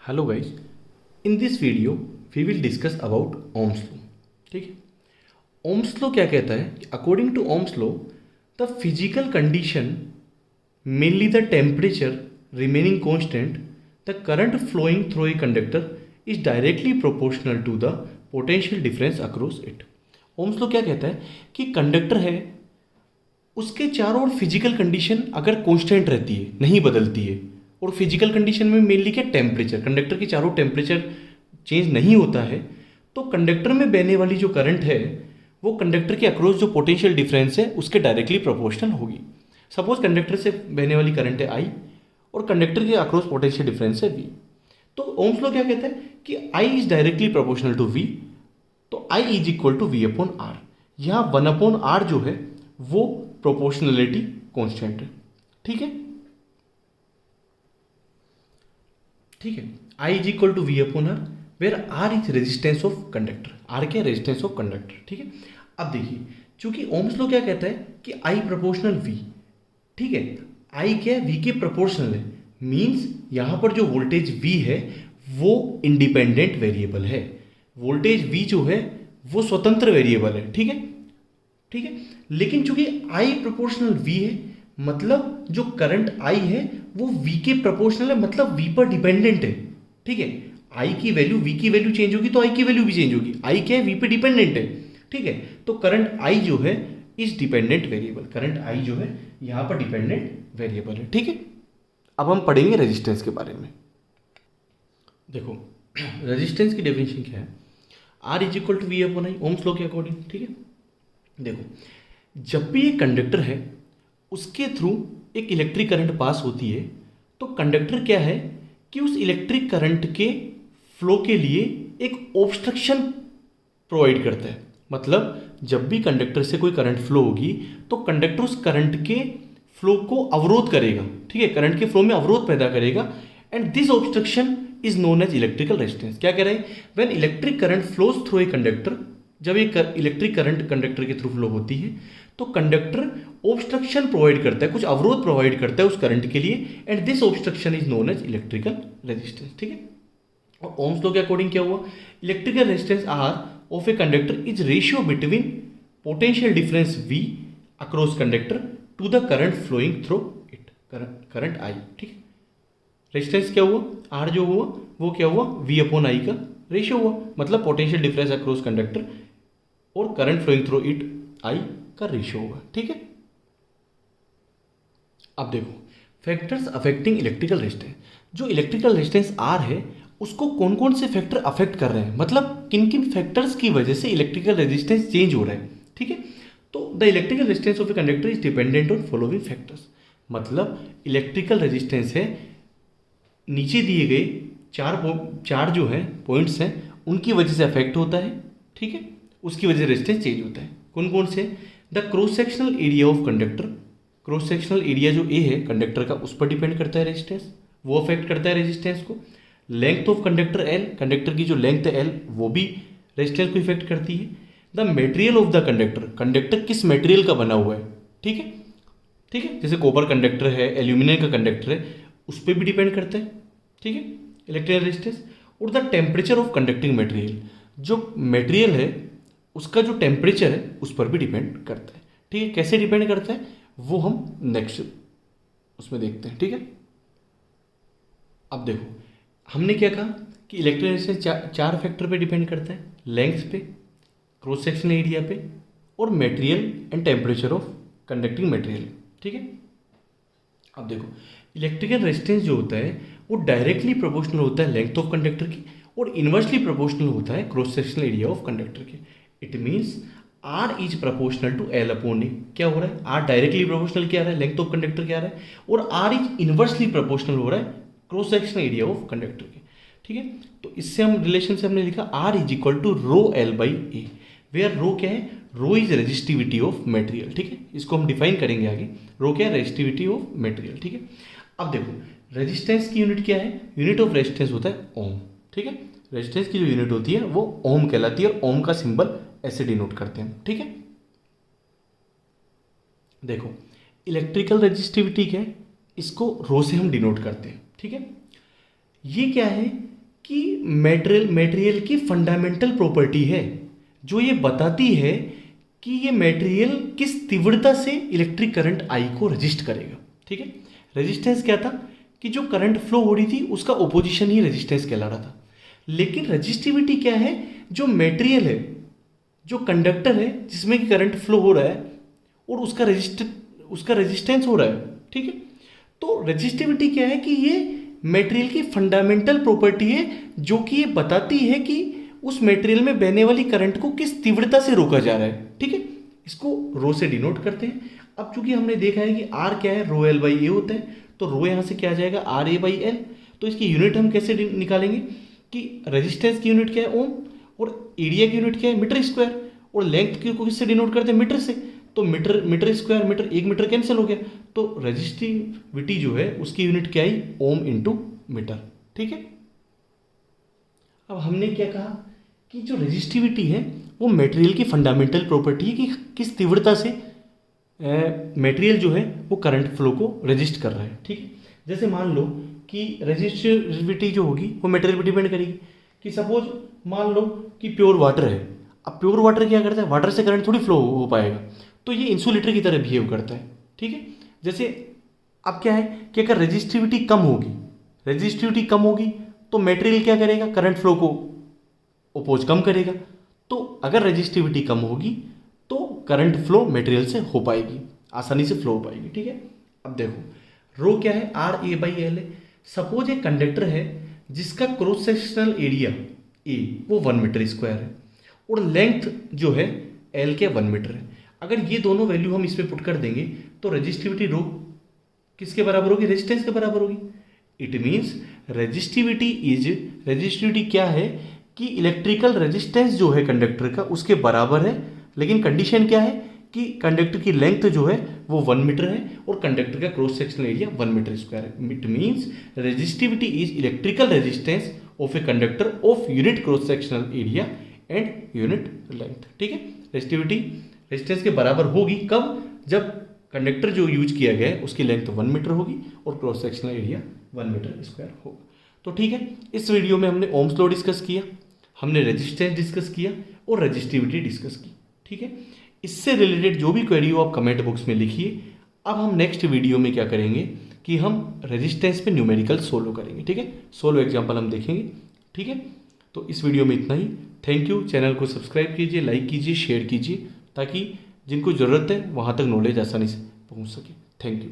Hello guys, in this video we will discuss about Ohm's law. ठीक है। Ohm's law क्या कहता है? According to Ohm's law, the physical condition, mainly the temperature remaining constant, the current flowing through a conductor is directly proportional to the potential difference across it. Ohm's law क्या कहता है कि conductor है, उसके चारों ओर फिजिकल कंडीशन अगर constant रहती है, नहीं बदलती है, और फिजिकल कंडीशन में मेनली क्या, टेम्परेचर, कंडक्टर के चारों टेम्परेचर चेंज नहीं होता है, तो कंडक्टर में बहने वाली जो करंट है वो कंडक्टर के अक्रॉस जो पोटेंशियल डिफरेंस है उसके डायरेक्टली प्रोपोर्शनल होगी। सपोज कंडक्टर से बहने वाली करंट है आई और कंडक्टर के अक्रॉस पोटेंशियल डिफरेंस है वी, तो ओम्स लॉ क्या कहता है कि I is directly proportional to V, तो I is equal to V upon R. यहाँ वन अपॉन आर जो है वो प्रोपोर्शनलिटी कॉन्स्टेंट है। ठीक है, ठीक है। I is equal to V upon R, where R is resistance of conductor. R क्या, रेजिस्टेंस ऑफ कंडक्टर। ठीक है। अब देखिए, चूंकि ओम्स लॉ क्या कहता है कि आई प्रोपोर्शनल वी, ठीक है, आई क्या है, वी के प्रोपोर्शनल है, मीन्स यहां पर जो वोल्टेज वी है वो इंडिपेंडेंट वेरिएबल है। वोल्टेज वी जो है वो स्वतंत्र वेरिएबल है। ठीक है, ठीक है। लेकिन चूंकि आई प्रोपोर्शनल वी है, मतलब जो करंट आई है वो वी के प्रोपोर्शनल है, मतलब वी पर डिपेंडेंट है। ठीक है, आई की वैल्यू, वी की वैल्यू चेंज होगी तो आई की वैल्यू भी चेंज होगी। आई क्या है, वी पे डिपेंडेंट है। ठीक है, तो करंट आई जो है is dependent variable, current I जो है यहां पर डिपेंडेंट वेरिएबल है। ठीक है, अब हम पढ़ेंगे रेजिस्टेंस के बारे में। देखो, रेजिस्टेंस की डेफिनेशन क्या है? R is equal to V upon I, Ohm's law के अकॉर्डिंग। ठीक है, देखो, जब भी एक कंडक्टर है उसके थ्रू एक इलेक्ट्रिक करंट पास होती है, तो कंडक्टर क्या है कि उस इलेक्ट्रिक करंट के फ्लो के लिए एक ऑब्स्ट्रक्शन प्रोवाइड करता है। मतलब जब भी कंडक्टर से कोई करंट फ्लो होगी तो कंडक्टर उस करंट के फ्लो को अवरोध करेगा। ठीक है, करंट के फ्लो में अवरोध पैदा करेगा, and this obstruction is known as electrical resistance. क्या कह रहे हैं? When electric current flows through a conductor, जब एक इलेक्ट्रिक करंट कंडक्टर के थ्रू फ्लो होती है तो कंडक्टर ऑब्स्ट्रक्शन प्रोवाइड करता है, कुछ अवरोध प्रोवाइड करता है उस करंट के लिए, and this obstruction is known as electrical resistance. ठीक है, और ओम्स लॉ के अकॉर्डिंग क्या हुआ? Electrical resistance R of a conductor is ratio between potential difference V across conductor to the current flowing through it, current I. ठीक है, resistance क्या हुआ? आर जो हुआ वो क्या हुआ? वी अपॉन आई का रेशियो हुआ, मतलब पोटेंशियल डिफरेंस अक्रॉस कंडक्टर और current flowing through it I का रेशियो होगा। ठीक है, अब देखो, फैक्टर्स अफेक्टिंग इलेक्ट्रिकल रेजिस्टेंस। जो इलेक्ट्रिकल रेजिस्टेंस आर है उसको कौन कौन से फैक्टर अफेक्ट कर रहे हैं, मतलब किन किन फैक्टर्स की वजह से इलेक्ट्रिकल रेजिस्टेंस चेंज हो रहा है। ठीक है, तो the electrical resistance of a conductor is dependent on following factors. मतलब इलेक्ट्रिकल रेजिस्टेंस है, नीचे दिए गए चार जो है पॉइंट्स हैं उनकी वजह से अफेक्ट होता है। ठीक है, उसकी वजह से रेजिस्टेंस चेंज होता है। कौन कौन से? The cross sectional area of conductor, cross sectional area जो ए है कंडक्टर का उस पर डिपेंड करता है रेजिस्टेंस, वो अफेक्ट करता है रेजिस्टेंस को। Length of conductor L, conductor की जो लेंथ है एल वो भी रेजिस्टेंस को इफेक्ट करती है। The material of the conductor, conductor किस मटेरियल का बना हुआ है। ठीक है, ठीक है, जैसे कॉपर कंडक्टर है, एल्यूमिनियम का कंडक्टर है, उस पर भी डिपेंड करता है। ठीक है, इलेक्ट्रिकल रेजिस्टेंस। और the temperature of conducting material, जो मटेरियल है उसका जो टेम्परेचर है उस पर भी डिपेंड करता है। ठीक है, कैसे डिपेंड करता है वो हम नेक्स्ट उसमें देखते हैं। ठीक है, अब देखो, हमने क्या कहा कि इलेक्ट्रिकल रेजिस्टेंस चार फैक्टर पे डिपेंड करता है, लेंथ पे, क्रॉस सेक्शन एरिया पे, और material and temperature of conducting material. ठीक है, अब देखो, इलेक्ट्रिकल रेजिस्टेंस जो होता है वो डायरेक्टली प्रोपोर्शनल होता है लेंथ ऑफ कंडक्टर की, और इनवर्सली प्रोपोर्शनल होता है cross sectional area of conductor के। It means R is proportional to L upon A. क्या हो रहा है? आर डायरेक्टली प्रोपोर्शनल क्या आ रहा है, लेंथ ऑफ कंडक्टर क्या आ रहा है, और आर इज इनवर्सली प्रोपोर्शनल हो रहा है cross sectional area of conductor के। ठीक है, तो इससे हम रिलेशन से हमने लिखा R is equal to rho L by A, where rho क्या है? Rho is resistivity of material. ठीक है, इसको हम डिफाइन करेंगे आगे। रो क्या है? Resistivity of material. ठीक है, अब देखो, रेजिस्टेंस की यूनिट क्या है? यूनिट ऑफ रेजिस्टेंस होता है ओम। ठीक है, रेजिस्टेंस की जो यूनिट होती है वो ओम कहलाती है, और ओम का सिंबल ऐसे डिनोट करते हैं। ठीक है, देखो, इलेक्ट्रिकल रेजिस्टिविटी क्या है? इसको रो से हम डिनोट करते हैं। ठीक है, ये क्या है कि मटेरियल की फंडामेंटल प्रॉपर्टी है जो ये बताती है कि ये मटेरियल किस तीव्रता से इलेक्ट्रिक करंट आई को रजिस्ट करेगा। ठीक है, रेजिस्टेंस क्या था कि जो करंट फ्लो हो रही थी उसका ओपोजिशन ही रेजिस्टेंस कहला रहा था। लेकिन रजिस्टिविटी क्या है, जो मटेरियल है, जो कंडक्टर है जिसमें कि करंट फ्लो हो रहा है और उसका रेजिस्टेंस हो रहा है। ठीक है, तो रजिस्टिविटी क्या है कि ये मटेरियल की फंडामेंटल प्रॉपर्टी है जो कि ये बताती है कि उस मटेरियल में बहने वाली करंट को किस तीव्रता से रोका जा रहा है। ठीक है, इसको रो से डिनोट करते हैं। अब चूंकि हमने देखा है कि आर क्या है, रो एल बाई ए होता है, तो रो यहाँ से क्या आ जाएगा, आर ए बाई एल। तो इसकी यूनिट हम कैसे निकालेंगे कि रेजिस्टेंस की यूनिट क्या है, ओम, और एरिया की यूनिट क्या है, मीटर स्क्वायर, और लेंथ को किससे डिनोट करते हैं, मीटर से। तो मीटर स्क्वायर, एक मीटर कैंसिल हो गया, तो रेजिस्टिविटी जो है उसकी यूनिट क्या आई, ओम इंटू मीटर। ठीक है, अब हमने क्या कहा कि जो रेजिस्टिविटी है वो मटेरियल की फंडामेंटल प्रॉपर्टी है कि किस तीव्रता से मटेरियल जो है वो करंट फ्लो को रेजिस्ट कर रहा है। ठीक है, जैसे मान लो कि रेजिस्टिविटी जो होगी वो मटेरियल पर डिपेंड करेगी कि सपोज मान लो कि प्योर वाटर है। अब प्योर वाटर क्या करता है, वाटर से करंट थोड़ी फ्लो हो पाएगा, तो ये इंसुलेटर की तरह बिहेव करता है। ठीक है, जैसे अब क्या है कि अगर रेजिस्टिविटी कम होगी तो मटेरियल क्या करेगा, करंट फ्लो को ओपोज कम करेगा। तो अगर रेजिस्टिविटी कम होगी तो करंट फ्लो मटेरियल से हो पाएगी, आसानी से फ्लो हो पाएगी। ठीक है, अब देखो रो क्या है, आर ए बाई एल है। सपोज एक कंडक्टर है जिसका क्रॉस सेक्शनल एरिया ए वो 1 मीटर स्क्वायर है और लेंथ जो है एल के 1 मीटर है। अगर ये दोनों वैल्यू हम इसमें पुट कर देंगे तो रेजिस्टिविटी रो किसके बराबर होगी, रेजिस्टेंस के बराबर होगी। इट मीन्स रेजिस्टिविटी क्या है कि इलेक्ट्रिकल रेजिस्टेंस जो है कंडक्टर का उसके बराबर है। लेकिन कंडीशन क्या है कि कंडक्टर की लेंथ जो है वो 1 मीटर है और कंडक्टर का cross sectional area 1 metre square है। It means resistivity is electrical resistance of a conductor of unit cross sectional area and unit length. ठीक है, रेजिस्टिविटी रेजिस्टेंस के बराबर होगी कब, जब कंडक्टर जो यूज किया गया है उसकी लेंथ 1 मीटर होगी और cross sectional area 1 metre square होगा। तो ठीक है, इस वीडियो में हमने ओम्स लॉ डिस्कस किया, हमने रेजिस्टेंस डिस्कस किया और रेजिस्टिविटी डिस्कस की। ठीक है, इससे रिलेटेड जो भी क्वेरी हो आप कमेंट बॉक्स में लिखिए। अब हम नेक्स्ट वीडियो में क्या करेंगे कि हम रेजिस्टेंस पे न्यूमेरिकल सोल्व करेंगे। ठीक है, सोल्व एग्जाम्पल हम देखेंगे। ठीक है, तो इस वीडियो में इतना ही। Thank you. चैनल को सब्सक्राइब कीजिए, लाइक कीजिए, शेयर कीजिए ताकि जिनको ज़रूरत है वहाँ तक नॉलेज आसानी से पहुँच सके। Thank you.